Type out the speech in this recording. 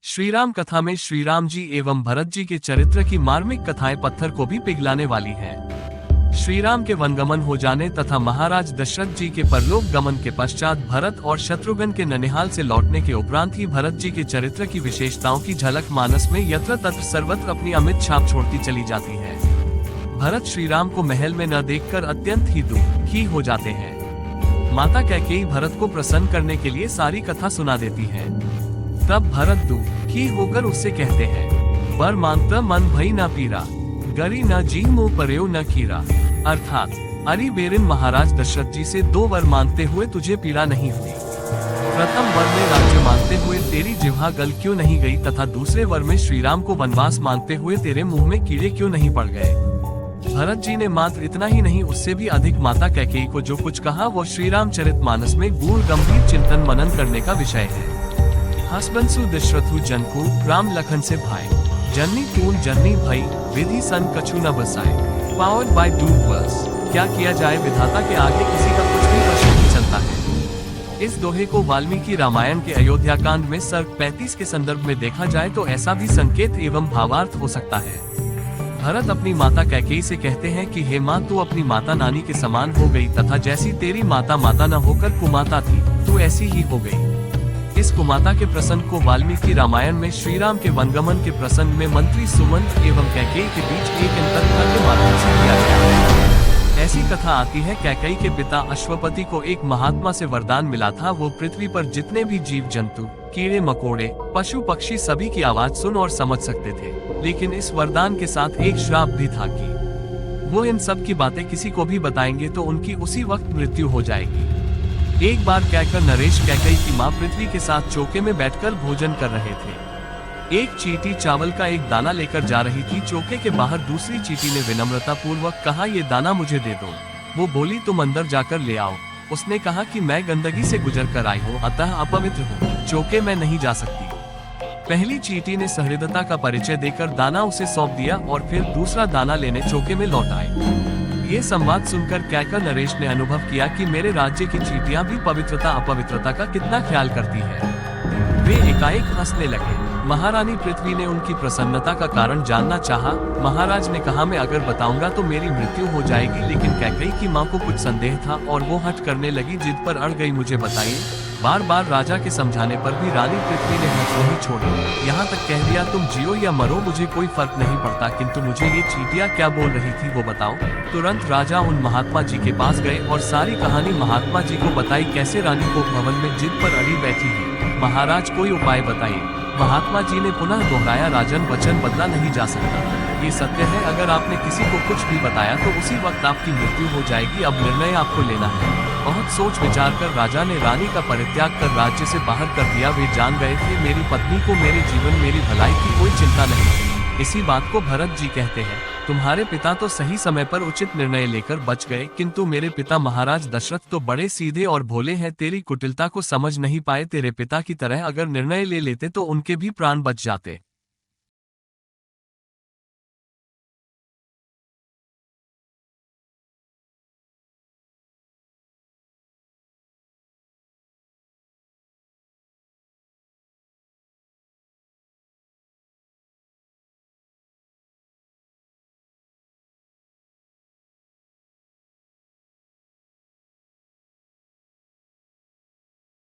श्रीराम कथा में श्रीराम जी एवं भरत जी के चरित्र की मार्मिक कथाएं पत्थर को भी पिघलाने वाली हैं। श्रीराम के वनगमन हो जाने तथा महाराज दशरथ जी के परलोक गमन के पश्चात भरत और शत्रुघ्न के ननिहाल से लौटने के उपरांत ही भरत जी के चरित्र की विशेषताओं की झलक मानस में यत्र तत्र सर्वत्र अपनी अमिट छाप छोड़ती चली जाती है। भरत श्रीराम को महल में न देखकर अत्यंत ही दुखी हो जाते हैं। माता कैकेयी भरत को प्रसन्न करने के लिए सारी कथा सुना देती है। तब भरत दुखी होकर उससे कहते हैं, वर मांगता मन भई न पीरा, गरी न जी मुँह पर्यो न कीरा। अर्थात अरि बेरिन महाराज दशरथ जी से 2 वर मांगते हुए तुझे पीड़ा नहीं हुई। प्रथम वर में राज्य मांगते हुए तेरी जिह्वा गल क्यों नहीं गई तथा दूसरे वर में श्रीराम को वनवास मांगते हुए तेरे मुंह में कीड़े क्यों नहीं पड़ गए। भरत जी ने मात्र इतना ही नहीं उससे भी अधिक माता कैकेयी को जो कुछ कहा वो श्रीरामचरितमानस में गूढ़ गंभीर चिंतन मनन करने का विषय है। हसबंसु दशरथु जनकु राम लखन से भाई, जननी तून जननी भई विधि सन कछु न बसाए। पावर्ड बाय टू वर्स, क्या किया जाए विधाता के आगे किसी का कुछ भी वश नहीं चलता है। इस दोहे को वाल्मीकि रामायण के अयोध्या कांड में सर्ग 35 के संदर्भ में देखा जाए तो ऐसा भी संकेत एवं भावार्थ हो सकता है। भरत अपनी माता कैकेयी से कहते हैं कि हे माँ, तू अपनी माता नानी के समान हो गई तथा जैसी तेरी माता माता न होकर कुमाता थी, तू ऐसी ही हो गई। इस कुमाता के प्रसंग को वाल्मीकि रामायण में श्रीराम के वनगमन के प्रसंग में मंत्री सुमंत एवं कैकेयी के बीच एक अंतर्कथा के माध्यम से किया गया है। ऐसी कथा आती है, कैकेयी के पिता अश्वपति को एक महात्मा से वरदान मिला था। वो पृथ्वी पर जितने भी जीव जंतु, कीड़े मकोड़े, पशु पक्षी सभी की आवाज सुन और समझ सकते थे, लेकिन इस वरदान के साथ एक श्राप भी था कि वो इन सब की बातें किसी को भी बताएंगे तो उनकी उसी वक्त मृत्यु हो जाएगी। एक बार कहकर नरेश कैकेयी की मां पृथ्वी के साथ चौके में बैठकर भोजन कर रहे थे। एक चींटी चावल का एक दाना लेकर जा रही थी। चौके के बाहर दूसरी चींटी ने विनम्रता पूर्वक कहा, ये दाना मुझे दे दो। वो बोली, तुम अंदर जाकर ले आओ। उसने कहा कि मैं गंदगी से गुजर कर आई हूँ, अतः अपवित्र हूँ, चौके में नहीं जा सकती। पहली चींटी ने सहृदयता का परिचय देकर दाना उसे सौंप दिया और फिर दूसरा दाना लेने चौके में लौट आए। ये संवाद सुनकर कैकर नरेश ने अनुभव किया कि मेरे राज्य की चींटियां भी पवित्रता अपवित्रता का कितना ख्याल करती हैं। वे एकाएक हंसने लगे। महारानी पृथ्वी ने उनकी प्रसन्नता का कारण जानना चाहा। महाराज ने कहा, मैं अगर बताऊंगा तो मेरी मृत्यु हो जाएगी, लेकिन कैकेयी की मां को कुछ संदेह था और वो हट करने लगी, जिद पर अड़ गई। मुझे बताइए। बार बार राजा के समझाने पर भी रानी पृथ्वी ने हंस नहीं छोड़ी। यहाँ तक कह दिया, तुम जियो या मरो मुझे कोई फर्क नहीं पड़ता, किंतु मुझे ये चींटियां क्या बोल रही थी वो बताओ। तुरंत राजा उन महात्मा जी के पास गए और सारी कहानी महात्मा जी को बताई, कैसे रानी को भवन में जिद पर अड़ी बैठी है। महाराज कोई उपाय बताइए। महात्मा जी ने पुनः दोहराया, राजन वचन बदला नहीं जा सकता। ये सत्य है, अगर आपने किसी को कुछ भी बताया तो उसी वक्त आपकी मृत्यु हो जाएगी। अब निर्णय आपको लेना है। बहुत सोच विचार कर राजा ने रानी का परित्याग कर राज्य से बाहर कर दिया। वे जान गए थे मेरी पत्नी को मेरे जीवन मेरी भलाई की कोई चिंता नहीं। इसी बात को भरत जी कहते हैं, तुम्हारे पिता तो सही समय पर उचित निर्णय लेकर बच गए, किंतु मेरे पिता महाराज दशरथ तो बड़े सीधे और भोले हैं, तेरी कुटिलता को समझ नहीं पाए। तेरे पिता की तरह अगर निर्णय ले लेते तो उनके भी प्राण बच जाते।